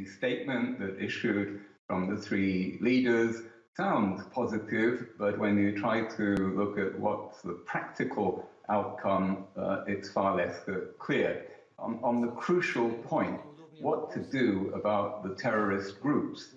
statement that issued from the three leaders sounds positive, but when you try to look at what's the practical outcome, it's far less clear. On the crucial point, what to do about the terrorist groups,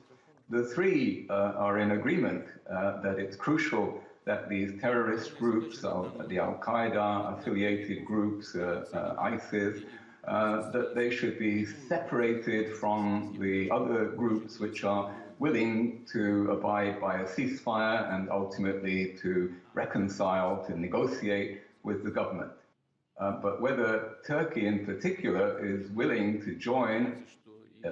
the three are in agreement that it's crucial that these terrorist groups, the Al-Qaeda affiliated groups, ISIS, that they should be separated from the other groups which are willing to abide by a ceasefire and ultimately to reconcile, to negotiate with the government. But whether Turkey in particular is willing to join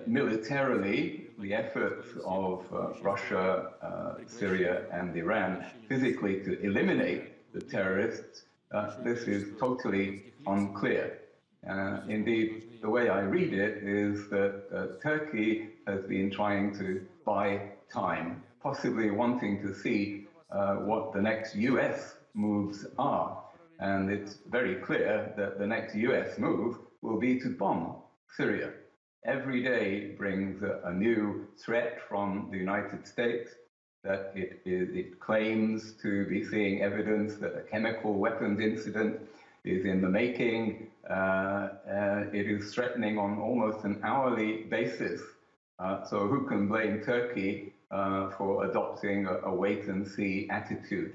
militarily the efforts of Russia, Syria and Iran physically to eliminate the terrorists, this is totally unclear. Indeed, the way I read it is that Turkey has been trying to buy time, possibly wanting to see what the next US moves are. And it's very clear that the next US move will be to bomb Syria. Every day brings a new threat from the United States that it claims to be seeing evidence that a chemical weapons incident is in the making. It is threatening on almost an hourly basis. So who can blame Turkey for adopting a wait-and-see attitude?